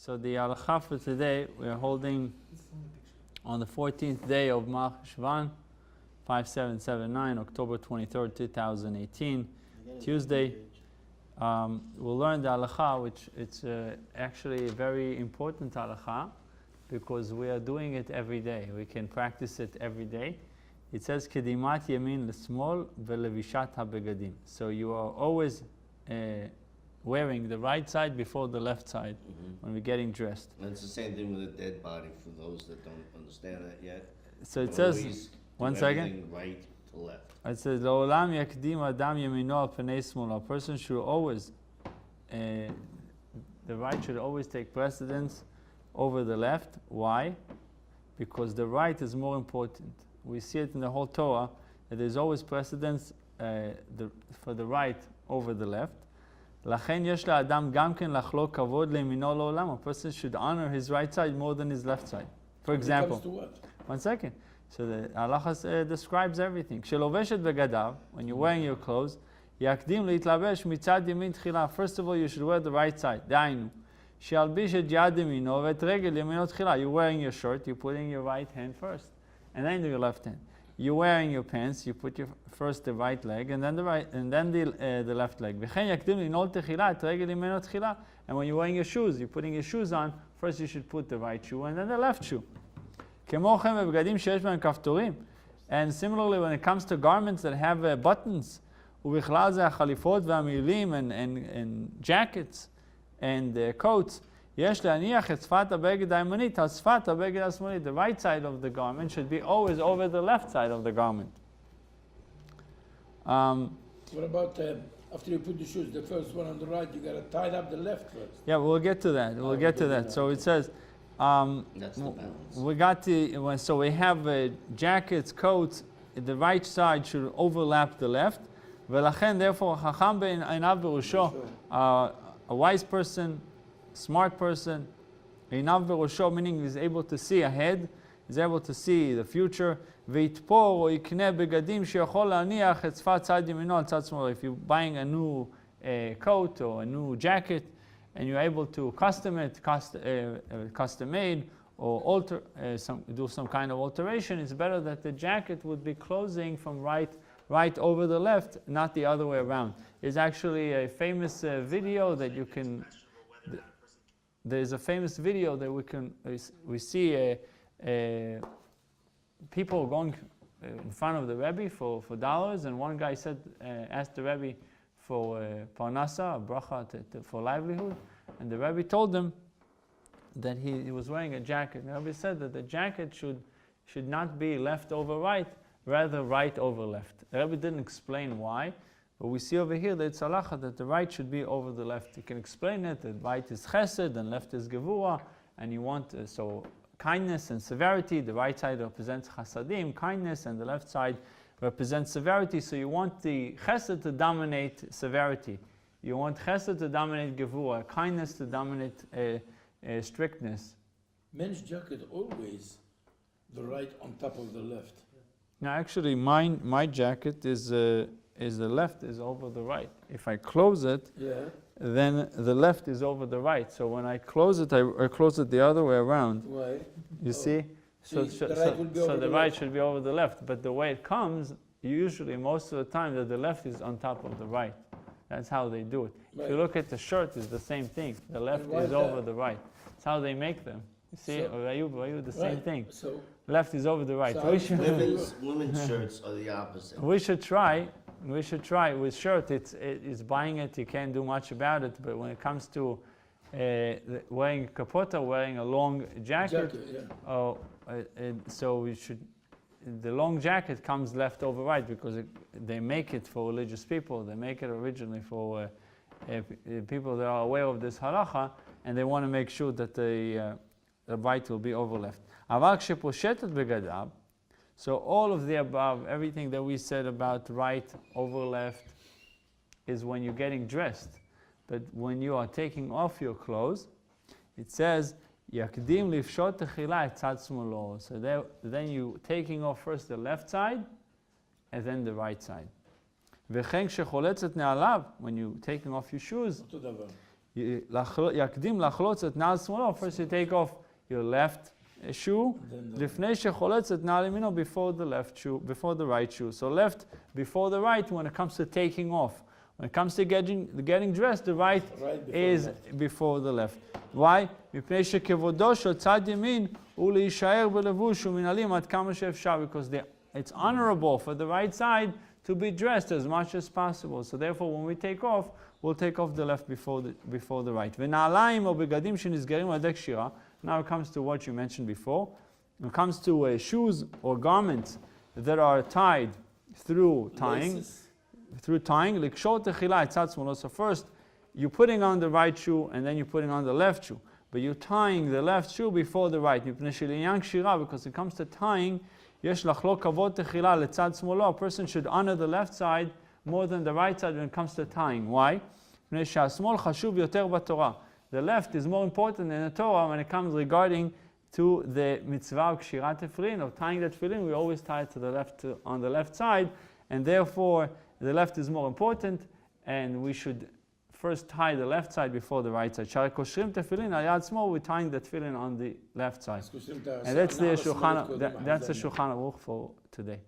So the Halacha for today, we are holding on the 14th day of Cheshvan, 5779, October 23rd, 2018, Tuesday. We'll learn the Halacha, which it's actually a very important Halacha because we are doing it every day. We can practice it every day. It says, Kedimat yamin l'smol ve'levishat habegadim. So you are always wearing the right side before the left side when we're getting dressed. And it's the same thing with a dead body for those that don't understand that yet. So it says, one second. Right to left. It says, La'olam yakdim adam yamino al pnei smol. A person should always, the right should always take precedence over the left. Why? Because the right is more important. We see it in the whole Torah that there's always precedence for the right over the left. לכן יש לאדם גם כן לחלוק כבוד לימינו לעולם. A person should honor his right side more than his left side. For example, When it comes to what? one second. So the Halacha describes everything. כשלובש את בגדיו, when you're wearing your clothes, יקדים להתלבש מצד ימין תחילה. First of all, you should wear the right side. דהיינו, שילביש את יד ימינו ואת רגל ימינו תחילה. You're wearing your shirt, you're putting your right hand first, and then your left hand. You're wearing your pants, you put first the right leg and then the left leg. And when you're wearing your shoes, you're putting your shoes on, first you should put the right shoe and then the left shoe. And similarly, when it comes to garments that have buttons, and jackets and coats, the right side of the garment should be always over the left side of the garment. What about after you put the shoes, the first one on the right, you got to tie up the left first? Yeah, we'll get to that. We'll get to that. So it says, That's the balance. we got so we have jackets, coats. The right side should overlap the left. Therefore, a wise person, smart person, meaning he's able to see ahead, he's able to see the future. If you're buying a new coat or a new jacket and you're able to custom it, custom made, or do some kind of alteration, it's better that the jacket would be closing from right over the left, not the other way around. There's actually a famous video that you can. There's a famous video that we see people going in front of the Rebbe for dollars, and one guy asked the Rebbe for parnasa, a bracha for livelihood, and the Rebbe told him that he was wearing a jacket. The Rebbe said that the jacket should not be left over right, rather right over left. The Rebbe didn't explain why. But we see over here that it's halacha that the right should be over the left. You can explain it that right is chesed and left is gevura, and you want so kindness and severity. The right side represents chasadim, kindness, and the left side represents severity. So you want the chesed to dominate severity. You want chesed to dominate gevura, kindness to dominate strictness. Men's jacket always the right on top of the left. Now, actually, my jacket is the left is over the right. If I close it, then the left is over the right. So when I close it, I close it the other way around. Why? You see? So the right should be over the left. But the way it comes, usually most of the time, that the left is on top of the right. That's how they do it. Right. If you look at the shirt, it's the same thing. The left is over the right. That's how they make them. You see, Ayub, the same thing. So left is over the right. So Women's shirts are the opposite. We should try with shirt. It's buying it. You can't do much about it. But when it comes to wearing kapota, wearing a long jacket, so we should. The long jacket comes left over right because they make it for religious people. They make it originally for people that are aware of this halacha, and they want to make sure that the right will be over left. So all of the above, everything that we said about right over left, is when you're getting dressed. But when you are taking off your clothes, it says, Yakdim lifshot techila tzad smolo. So then you taking off first the left side, and then the right side. When you're taking off your shoes, יקדים לחלוץ את נעל שמאלו. First you take off your left shoe. לפני שחולץ את נעל ימינו, before the left shoe, before the right shoe. So left before the right when it comes to taking off. When it comes to getting dressed, the right is before the left. Why? מפני שכבודו של צד ימין הוא להישאר בלבוש ומנהלים עד כמה שאפשר, because it's honorable for the right side to be dressed as much as possible. So therefore when we take off, we'll take off the left before the right. ונעליים או בגדים שנסגרים על ידי קשירה. Now it comes to what you mentioned before. When it comes to shoes or garments that are tied through tying, לקשור תחילה את צד שמאלו. So first, you're putting on the right shoe and then you're putting on the left shoe. But you're tying the left shoe before the right. מפני שלעניין קשירה, because it comes to tying, יש לחלוק כבוד תחילה לצד שמאלו. A person should honor the left side more than the right side when it comes to tying. Why? מפני שהשמאל חשוב יותר בתורה. The left is more important in the Torah when it comes regarding to the mitzvah of kshirat tefillin, of tying the tefillin. We always tie it to the left, on the left side, and therefore the left is more important, and we should first tie the left side before the right side. שהרי קושרים תפילין על יד שמאל, we're tying the tefillin on the left side. And that's the Shulchan Aruch for today.